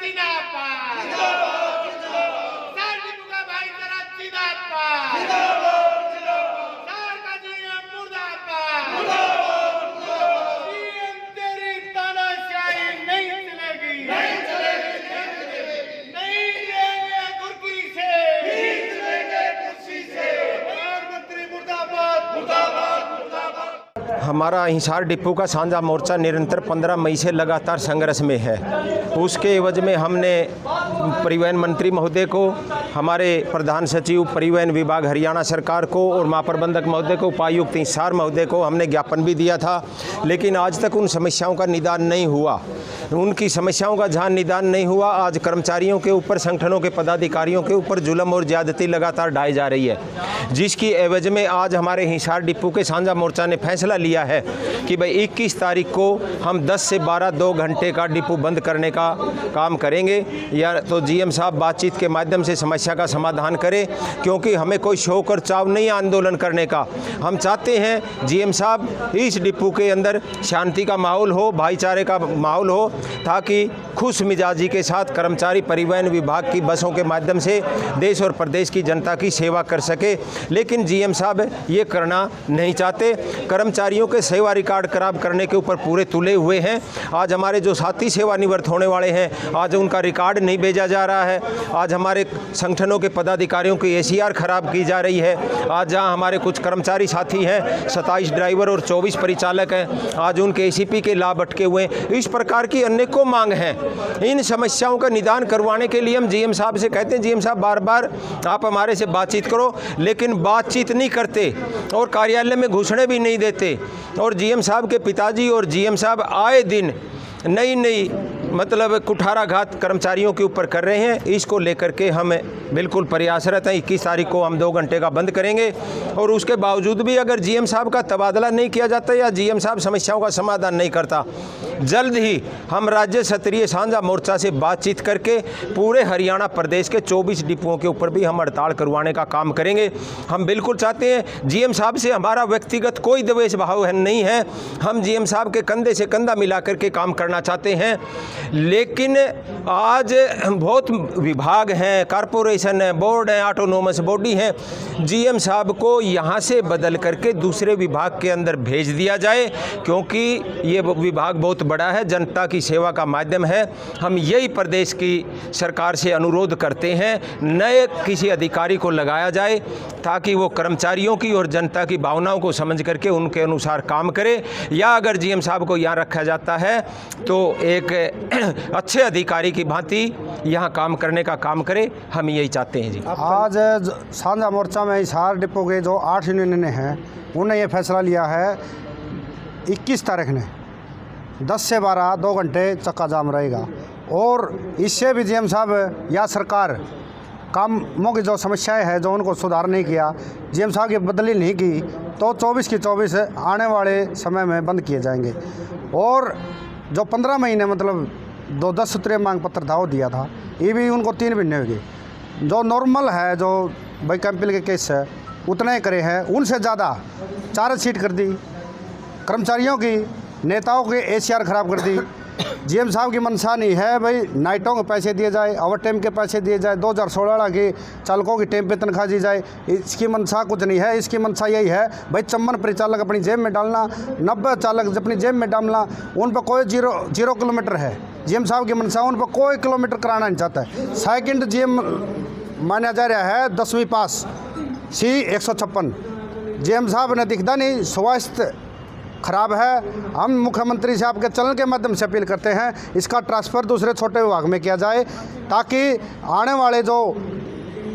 जिंदाबाद sir depot का भाईचारा जिंदाबाद सर का जीएम मुर्दाबाद सीएम तेरी तानाशाही नहीं चलेगी नहीं देंगे कुर्सी से प्रधानमंत्री मुर्दाबाद मुर्दाबाद मुर्दाबाद। हमारा हिसार डिपो का साझा मोर्चा निरंतर 15 मई से लगातार संघर्ष में है। उसके एवज में हमने परिवहन मंत्री महोदय को, हमारे प्रधान सचिव परिवहन विभाग हरियाणा सरकार को और महाप्रबंधक महोदय को, उपायुक्त हिसार महोदय को हमने ज्ञापन भी दिया था, लेकिन आज तक उन समस्याओं का निदान नहीं हुआ। उनकी समस्याओं का जहाँ निदान नहीं हुआ, आज कर्मचारियों के ऊपर, संगठनों के पदाधिकारियों के ऊपर जुल्म और ज्यादती लगातार ढाई जा रही है, जिसकी एवज में आज हमारे हिसार डिपो के साझा मोर्चा ने फैसला लिया है कि भाई 21 तारीख को हम 10 से 12 2 घंटे का डिपो बंद करने का काम करेंगे, या तो जीएम साहब बातचीत के माध्यम से समस्या का समाधान करें, क्योंकि हमें कोई शौक और चाव नहीं आंदोलन करने का। हम चाहते हैं जीएम साहब इस डिपो के अंदर शांति का माहौल हो, भाईचारे का माहौल हो, ताकि खुश मिजाजी के साथ कर्मचारी परिवहन विभाग की बसों के माध्यम से देश और प्रदेश की जनता की सेवा कर सके। लेकिन जीएम साहब ये करना नहीं चाहते। कर्मचारियों के सेवा रिकॉर्ड खराब करने के ऊपर पूरे तुले हुए हैं। आज हमारे जो साथी सेवानिवृत्त होने वाले हैं, आज उनका रिकॉर्ड नहीं भेजा जा रहा है। आज हमारे संगठनों के पदाधिकारियों की एसीआर खराब की जा रही है। आज जहां हमारे कुछ कर्मचारी साथी हैं, 27 ड्राइवर और 24 परिचालक हैं, आज उनके एसीपी के लाभ अटके हुए हैं। इस प्रकार की अनेकों मांग हैं। इन समस्याओं का निदान करवाने के लिए हम जीएम साहब से कहते हैं, जीएम साहब बार बार आप हमारे से बातचीत करो, लेकिन बातचीत नहीं करते और कार्यालय में घुसने भी नहीं देते। और जीएम साहब के पिताजी और जीएम साहब आए दिन नई मतलब कुठाराघात कर्मचारियों के ऊपर कर रहे हैं। इसको लेकर के हम बिल्कुल प्रयासरत हैं। 21 तारीख को हम 2 घंटे का बंद करेंगे, और उसके बावजूद भी अगर जीएम साहब का तबादला नहीं किया जाता या जीएम साहब समस्याओं का समाधान नहीं करता, जल्द ही हम राज्य स्तरीय साझा मोर्चा से बातचीत करके पूरे हरियाणा प्रदेश के 24 डिपुओं के ऊपर भी हम हड़ताल करवाने का काम करेंगे। हम बिल्कुल चाहते हैं, जीएम साहब से हमारा व्यक्तिगत कोई द्वेष भाव नहीं है। हम जीएम साहब के कंधे से कंधा मिला करके काम करना चाहते हैं। लेकिन आज बहुत विभाग हैं, कारपोरेशन है, बोर्ड है, ऑटोनोमस बॉडी है, जीएम साहब को यहाँ से बदल करके दूसरे विभाग के अंदर भेज दिया जाए, क्योंकि ये विभाग बहुत बड़ा है, जनता की सेवा का माध्यम है। हम यही प्रदेश की सरकार से अनुरोध करते हैं, नए किसी अधिकारी को लगाया जाए, ताकि वो कर्मचारियों की और जनता की भावनाओं को समझ करके उनके अनुसार काम करे। या अगर जीएम साहब को यहाँ रखा जाता है तो एक अच्छे अधिकारी की भांति यहाँ काम करने का काम करे। हम यही चाहते हैं जी। आज साझा मोर्चा में हिसार डिपो के जो 8 यूनियन हैं, उन्होंने ये फैसला लिया है 21 तारीख ने 10 से 12 2 घंटे चक्का जाम रहेगा। और इससे भी जीएम साहब या सरकार कामों की जो समस्याएं हैं, जो उनको सुधार नहीं किया, जीएम साहब की बदली नहीं की, तो 24 की 24 आने वाले समय में बंद किए जाएंगे। और जो 15 महीने मतलब 10 सूत्रीय मांग पत्र था वो दिया था, ये भी उनको 3 महीने हो गए। जो नॉर्मल है, जो वैकल्पिक के केस है, उतने करे हैं, उनसे ज़्यादा चार्जशीट कर दी। कर्मचारियों की, नेताओं के एसीआर खराब कर दी। जीएम साहब की मंशा नहीं है भाई नाइटों के पैसे दिए जाए, ओवर टाइम के पैसे दिए जाए, 2016 के चालकों की टाइम पे तनख्वाह दी जाए, इसकी मंशा कुछ नहीं है। इसकी मंशा यही है भाई 54 परिचालक अपनी जेब में डालना, 90 चालक अपनी जेब में डालना, उन पर कोई जीरो किलोमीटर है। जीएम साहब की मंशा उन पर कोई किलोमीटर कराना नहीं चाहता है। सेकंड जीएम माना जा रहा है 10वीं पास, C156। जीएम साहब ने दिखता नहीं, स्वास्थ्य खराब है। हम मुख्यमंत्री साहब के चलन के माध्यम से अपील करते हैं, इसका ट्रांसफ़र दूसरे छोटे विभाग में किया जाए, ताकि आने वाले जो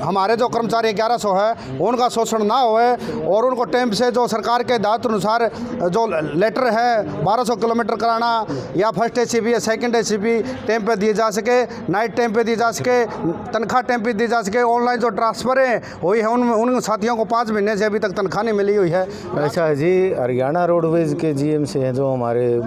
हमारे जो कर्मचारी 1100 है उनका शोषण ना होए, और उनको टाइम से जो सरकार के दायित्व अनुसार जो लेटर है 1200 किलोमीटर कराना, या फर्स्ट एसीपी या सेकंड एसीपी टाइम पे दिए जा सके, नाइट टाइम पे दी जा सके, तनख्वाह टाइम पे दी जा सके। ऑनलाइन जो ट्रांसफ़र है वही है, उन साथियों को 5 महीने से अभी तक तनख्वाह नहीं मिली हुई है। अच्छा जी, हरियाणा रोडवेज के जीएम से हैं जो हमारे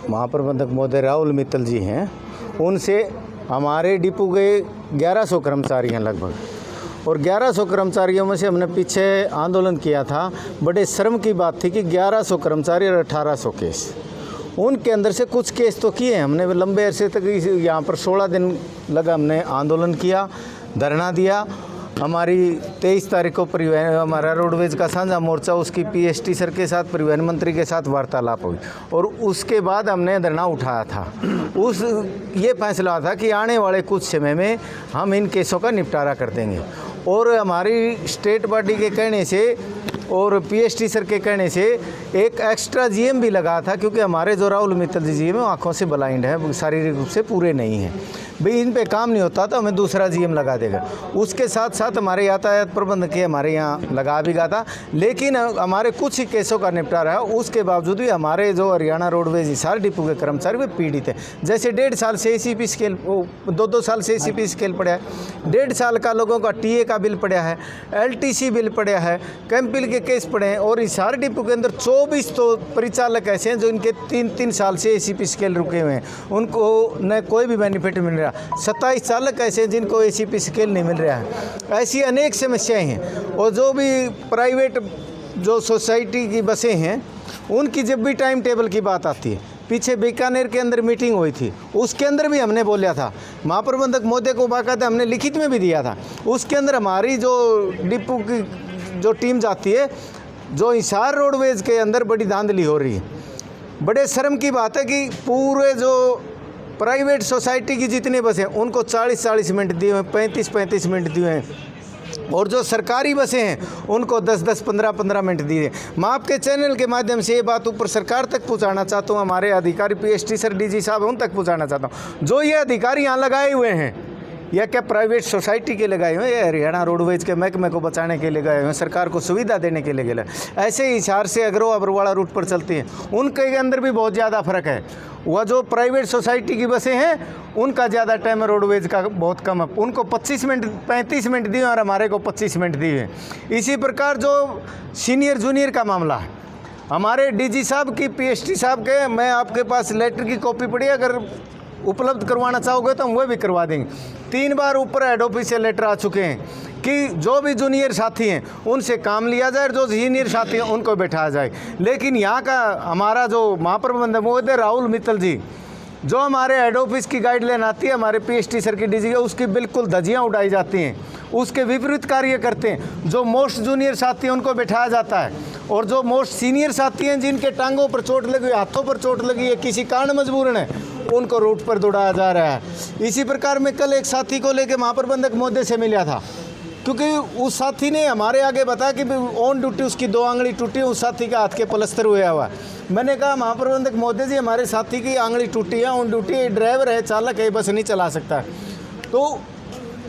महाप्रबंधक महोदय राहुल मित्तल जी हैं, उनसे हमारे डिपो के 1100 कर्मचारी हैं लगभग, और 1100 कर्मचारियों में से हमने पीछे आंदोलन किया था। बड़े शर्म की बात थी कि 1100 कर्मचारी और 1800 केस, उनके अंदर से कुछ केस तो किए हैं हमने लंबे अरसे तक। यहाँ पर 16 दिन लगा, हमने आंदोलन किया, धरना दिया। हमारी 23 तारीख को परिवहन हमारा रोडवेज का साझा मोर्चा उसकी पीएसटी सर के साथ, परिवहन मंत्री के साथ वार्तालाप हुई और उसके बाद हमने धरना उठाया था। ये फैसला था कि आने वाले कुछ समय में हम इन केसों का निपटारा कर देंगे। और हमारी स्टेट बॉडी के कहने से और पीएसटी सर के कहने से एक एक्स्ट्रा जीएम भी लगा था, क्योंकि हमारे जो राहुल मित्तल जी जीएम है आँखों से ब्लाइंड है, शारीरिक रूप से पूरे नहीं हैं भाई, इन पे काम नहीं होता तो हमें दूसरा जीएम लगा देगा। उसके साथ साथ हमारे यातायात प्रबंध के हमारे यहाँ लगा भी गया था, लेकिन हमारे कुछ ही केसों का निपटारा है। उसके बावजूद भी हमारे जो हरियाणा रोडवेज हिसार डिपो के कर्मचारी वे पीड़ित हैं। जैसे 1.5 साल से ACP स्केल, 2 साल से ACP स्केल पड़ा है, 1.5 साल का लोगों का TA का बिल पड़ा है, LTC बिल पड़ा है, कैंपिल के केस पड़े हैं। और हिसार डिपो के अंदर 24 तो परिचालक ऐसे हैं जो इनके 3-3 साल से ACP स्केल रुके हुए हैं, उनको न कोई भी बेनिफिट मिल रहा। 27 चालक ऐसे हैं जिनको ACP स्केल नहीं मिल रहा है। ऐसी अनेक समस्याएं हैं। और जो भी प्राइवेट जो सोसाइटी की बसें हैं उनकी जब भी टाइम टेबल की बात आती है, पीछे बीकानेर के अंदर मीटिंग हुई थी, उसके अंदर भी हमने बोला था, महाप्रबंधक महोदय को बाकायदा हमने लिखित में भी दिया था। उसके अंदर हमारी जो डिपो की जो टीम जाती है, जो हिसार रोडवेज के अंदर बड़ी धांधली हो रही है। बड़े शर्म की बात है कि पूरे जो प्राइवेट सोसाइटी की जितनी बसें उनको 40-40 मिनट दिए हुए, 35-35 मिनट दिए हैं, और जो सरकारी बसें हैं उनको 10-10, 15-15 मिनट दिए। मैं आपके चैनल के माध्यम से ये बात ऊपर सरकार तक पहुंचाना चाहता हूं, हमारे अधिकारी पीएसटी सर, डीजी साहब, उन तक पहुंचाना चाहता हूं। जो ये अधिकारी यहाँ लगाए हुए हैं, या क्या प्राइवेट सोसाइटी के लगाए हुए हैं, या हरियाणा रोडवेज के महकमे को बचाने के लिए गए हुए हैं, सरकार को सुविधा देने के लिए गए। ऐसे ही हिसार से अग्रो अबरवाड़ा रूट पर चलती हैं, उनके अंदर भी बहुत ज़्यादा फ़र्क है। वह जो प्राइवेट सोसाइटी की बसें हैं उनका ज़्यादा टाइम है, रोडवेज का बहुत कम है। उनको 25 मिनट 35 मिनट दिए और हमारे को 25 मिनट दिए। इसी प्रकार जो सीनियर जूनियर का मामला है, हमारे डीजी साहब की, पीएसटी साहब के, मैं आपके पास लेटर की कॉपी पड़ी, अगर उपलब्ध करवाना चाहोगे तो हम वह भी करवा देंगे। 3 बार ऊपर हेड ऑफिस से लेटर आ चुके हैं कि जो भी जूनियर साथी हैं उनसे काम लिया जाए, जो सीनियर साथी हैं उनको बैठाया जाए। लेकिन यहाँ का हमारा जो महाप्रबंधक महोदय राहुल मित्तल जी, जो हमारे हेड ऑफिस की गाइडलाइन आती है, हमारे पीएसटी सर की डीजी, उसकी बिल्कुल धज्जियाँ उड़ाई जाती हैं, उसके विपरीत कार्य करते हैं। जो मोस्ट जूनियर साथी हैं उनको बैठाया जाता है, और जो मोस्ट सीनियर साथी हैं जिनके टांगों पर चोट लगी, हाथों पर चोट लगी है, किसी कारण मजबूरन है, उनको रूट पर दौड़ाया जा रहा है। इसी प्रकार मैं कल एक साथी को लेकर महाप्रबंधक महोदय से मिला था, क्योंकि उस साथी ने हमारे आगे बताया कि ऑन ड्यूटी उसकी 2 आंगली टूटी, उस साथी का हाथ के प्लस्तर हुआ हुआ। मैंने कहा महाप्रबंधक महोदय जी, हमारे साथी की आंगली टूटी है, ऑन ड्यूटी ड्राइवर है, चालक है, बस नहीं चला सकता। तो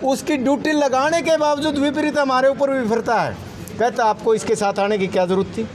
उसकी ड्यूटी लगाने के बावजूद विपरीत हमारे ऊपर भी फिरता है, कहता आपको इसके साथ आने की क्या ज़रूरत थी।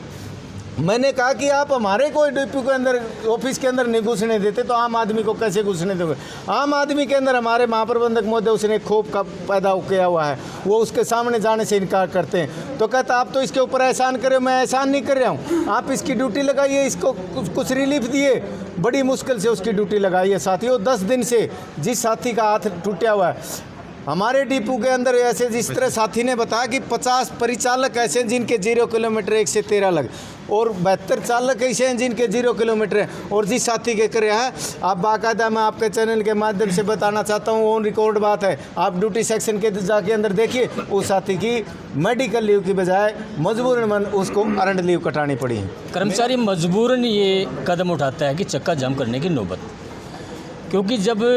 मैंने कहा कि आप हमारे को डिपो के अंदर, ऑफिस के अंदर नहीं घुसने देते तो आम आदमी को कैसे घुसने दोगे। आम आदमी के अंदर हमारे महाप्रबंधक महोदय उसने खौफ का पैदा किया हुआ है, वो उसके सामने जाने से इनकार करते हैं। तो कहता आप तो इसके ऊपर एहसान करें, मैं एहसान नहीं कर रहा हूँ, आप इसकी ड्यूटी लगाइए, इसको कुछ रिलीफ दिए। बड़ी मुश्किल से उसकी ड्यूटी लगाई है साथियों। 10 दिन से जिस साथी का हाथ टूटा हुआ है हमारे डिपो के अंदर, ऐसे जिस तरह साथी ने बताया कि 50 परिचालक ऐसे हैं जिनके 0 किलोमीटर 1 से 13 लग, और 72 चालक ऐसे हैं जिनके 0 किलोमीटर है। और जिस साथी के कर रहा है, आप बाकायदा मैं आपके चैनल के माध्यम से बताना चाहता हूँ, ऑन रिकॉर्ड बात है, आप ड्यूटी सेक्शन के जाके अंदर देखिए, उस साथी की मेडिकल लीव की बजाय मजबूरन उसको अर्नड लीव कटानी पड़ी है। कर्मचारी मजबूरन ये कदम उठाता है कि चक्का जाम करने की नौबत, क्योंकि जब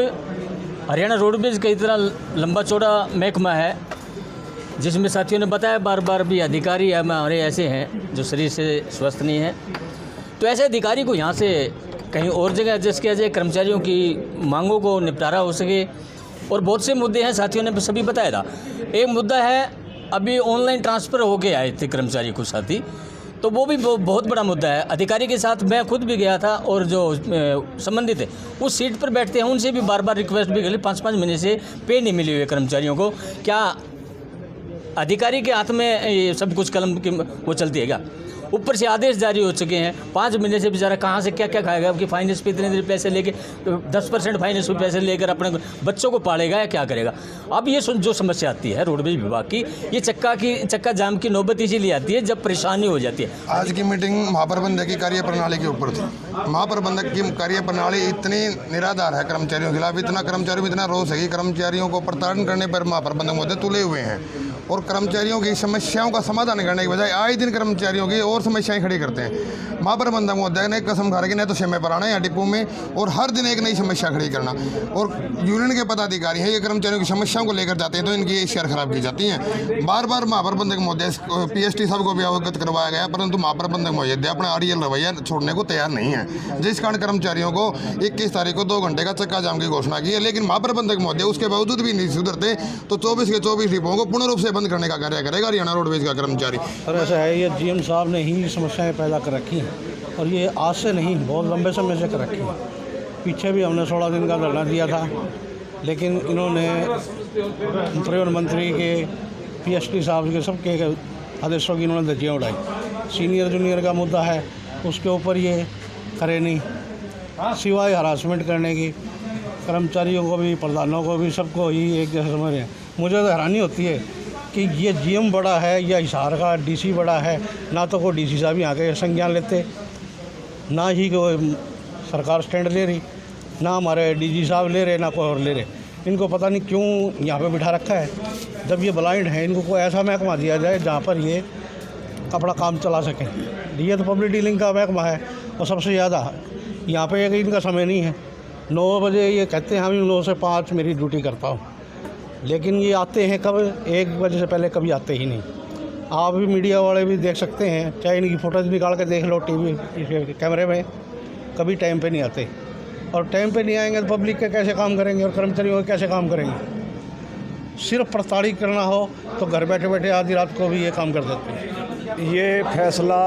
हरियाणा रोडवेज का इतना लंबा चौड़ा महकमा है, जिसमें साथियों ने बताया बार बार भी अधिकारी हमारे ऐसे हैं जो शरीर से स्वस्थ नहीं हैं, तो ऐसे अधिकारी को यहाँ से कहीं और जगह एडजस्ट किया जाए, कर्मचारियों की मांगों को निपटारा हो सके। और बहुत से मुद्दे हैं, साथियों ने सभी बताया था। एक मुद्दा है, अभी ऑनलाइन ट्रांसफ़र होके आए थे कर्मचारी कुछ साथी, तो वो भी बहुत बड़ा मुद्दा है। अधिकारी के साथ मैं खुद भी गया था, और जो संबंधित है उस सीट पर बैठते हैं उनसे भी बार बार रिक्वेस्ट भी करी, 5-5 महीने से पे नहीं मिली हुई कर्मचारियों को। क्या अधिकारी के हाथ में ये सब कुछ कलम की वो चलती है क्या? ऊपर से आदेश जारी हो चुके हैं। 5 महीने से बेचारा कहाँ से क्या क्या खाएगा? आपकी फाइनेंस पे इतने पैसे लेके 10% फाइनेंस पे पैसे लेकर अपने बच्चों को पालेगा या क्या करेगा? अब ये जो समस्या आती है रोडवेज विभाग की, ये चक्का जाम की नौबत इसीलिए आती है जब परेशानी हो जाती है। आज की मीटिंग महाप्रबंधक की कार्य प्रणाली के ऊपर थी। महाप्रबंधक की कार्य प्रणाली इतनी निराधार है कर्मचारियों के खिलाफ, इतना कर्मचारियों में इतना रोष है कि कर्मचारियों को प्रताड़न करने पर महाप्रबंधक महोदय तुले हुए हैं और कर्मचारियों की समस्याओं का समाधान करने के बजाय आए दिन कर्मचारियों की और समस्याएं खड़ी करते हैं। महाप्रबंधक महोदय ने कसम खा रखी नहीं तो समय पर आना है यहाँ डिपो में और हर दिन एक नई समस्या खड़ी करना। और यूनियन के पदाधिकारी हैं, ये कर्मचारियों की समस्याओं को लेकर जाते हैं तो इनकी इश्तेहार खराब की जाती हैं। बार बार महाप्रबंधक महोदय PST साहब को भी अवगत करवाया गया, परंतु महाप्रबंधक महोदय अपना अड़ियल रवैया छोड़ने को तैयार नहीं है, जिस कारण कर्मचारियों को 21 तारीख को 2 घंटे का चक्का जाम की घोषणा की है। लेकिन महाप्रबंधक महोदय उसके बावजूद भी नहीं सुधरते तो 24 के 24 डिपों को पूर्ण रूप से बंद करने का कार्य करेगा हरियाणा रोडवेज का कर्मचारी। सर ऐसा है, ये GM साहब ने ही समस्याएं पैदा कर रखी हैं और ये आज से नहीं, बहुत लंबे समय से कर रखी है। पीछे भी हमने 16 दिन का धरना दिया था, लेकिन इन्होंने परिवहन मंत्री के PST साहब के सबके आदेशों की इन्होंने धज्जियाँ उड़ाई। सीनियर जूनियर का मुद्दा है, उसके ऊपर ये करे नहीं, सिवाय हरासमेंट करने की। कर्मचारियों को भी, प्रधानों को भी, सबको ही एक जैसे समझ रहे हैं। मुझे तो हैरानी होती है कि ये GM बड़ा है या हिसार का DC बड़ा है, ना तो कोई DC साहब यहाँ के संज्ञान लेते, ना ही कोई सरकार स्टैंड ले रही, ना हमारे DG साहब ले रहे, ना कोई और ले रहे। इनको पता नहीं क्यों यहाँ पे बिठा रखा है। जब ये ब्लाइंड है, इनको कोई ऐसा महकमा दिया जाए जहाँ पर ये अपना काम चला सकें। ये तो पब्लिक डीलिंग का महकमा है और सबसे ज़्यादा यहाँ पे इनका समय नहीं है। 9 बजे ये कहते हैं हम 9 से 5 मेरी ड्यूटी करता हूँ, लेकिन ये आते हैं कब? 1 बजे से पहले कभी आते ही नहीं। आप भी मीडिया वाले भी देख सकते हैं, चाहे इनकी फ़ोटोज़ निकाल के देख लो TV कैमरे में, कभी टाइम पे नहीं आते। और टाइम पे नहीं आएंगे तो पब्लिक के कैसे काम करेंगे और कर्मचारियों के कैसे काम करेंगे? सिर्फ प्रताड़ित करना हो तो घर बैठे बैठे आधी रात को भी ये काम कर देते हैं। ये फैसला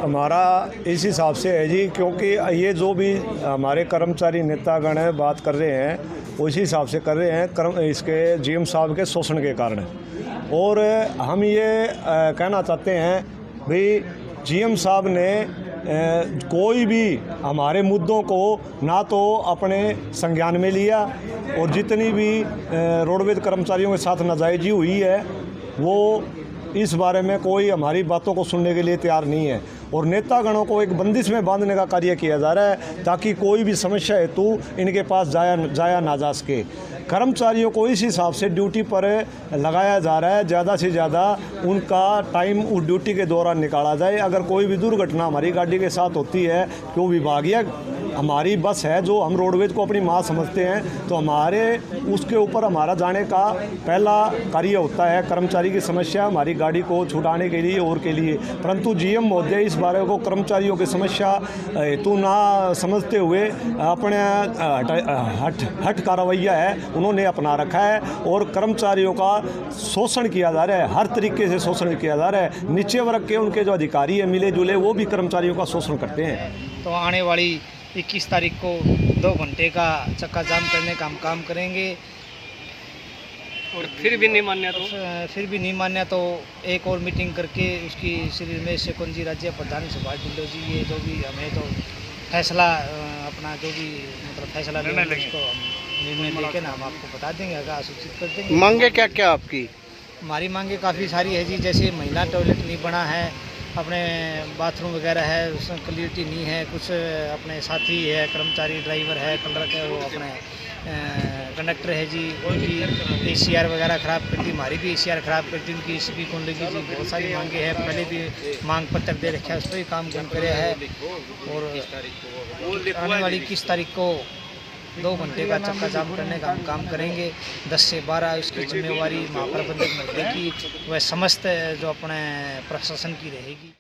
हमारा इस हिसाब से है जी, क्योंकि ये जो भी हमारे कर्मचारी नेतागण हैं बात कर रहे हैं उसी हिसाब से कर रहे हैं इसके GM साहब के शोषण के कारण। और हम ये कहना चाहते हैं भाई, GM साहब ने कोई भी हमारे मुद्दों को ना तो अपने संज्ञान में लिया और जितनी भी रोडवेज कर्मचारियों के साथ नाजायजी हुई है वो इस बारे में कोई हमारी बातों को सुनने के लिए तैयार नहीं है। और नेतागणों को एक बंदिश में बांधने का कार्य किया जा रहा है ताकि कोई भी समस्या हेतु इनके पास जाया ना जा सके। कर्मचारियों को इस हिसाब से ड्यूटी पर लगाया जा रहा है, ज़्यादा से ज़्यादा उनका टाइम उस ड्यूटी के दौरान निकाला जाए। अगर कोई भी दुर्घटना हमारी गाड़ी के साथ होती है, तो विभागीय हमारी बस है जो हम रोडवेज को अपनी माँ समझते हैं, तो हमारे उसके ऊपर हमारा जाने का पहला कार्य होता है कर्मचारी की समस्या हमारी गाड़ी को छुड़ाने के लिए और के लिए। परंतु GM महोदय इस बारे को कर्मचारियों की समस्या हेतु ना समझते हुए अपने हट का रवैया है उन्होंने अपना रखा है और कर्मचारियों का शोषण किया जा रहा है, हर तरीके से शोषण किया जा रहा है। नीचे वर्ग के उनके जो अधिकारी हैं मिले जुले, वो भी कर्मचारियों का शोषण करते हैं। तो आने वाली 21 तारीख को 2 घंटे का चक्का जाम करने का हम काम करेंगे और फिर भी नहीं मान्या तो एक और मीटिंग करके उसकी श्री रमेश शेखोन राज्य प्रधान सुभाष ढिल्लो जी, ये जो भी हमें तो फैसला अपना जो भी मतलब फैसला लेंगे उसको हम निर्णय लेके ना हम आपको बता देंगे, आगे सूचित कर देंगे। मांगे क्या क्या आपकी? हमारी मांगे काफ़ी सारी है जी, जैसे महिला टॉयलेट नहीं बना है, अपने बाथरूम वगैरह है उसमें क्लियरिटी नहीं है, कुछ अपने साथी है कर्मचारी ड्राइवर है कलर है वो अपने कंडक्टर है जी, उनकी ACR वगैरह ख़राब कर दी, हमारी भी ACR ख़राब कर दी, उनकी ECP कौन लगी जी। बहुत सारी मांगे हैं, पहले भी मांग पत्र दे रखा है, उस पर ही काम कौन करे है। और आने वाली 21 तारीख को 2 घंटे का चक्का जाम करने का हम काम करेंगे 10 से 12। उसकी जिम्मेवारी महाप्रबंधक महोदय की, वह समस्त जो अपने प्रशासन की रहेगी।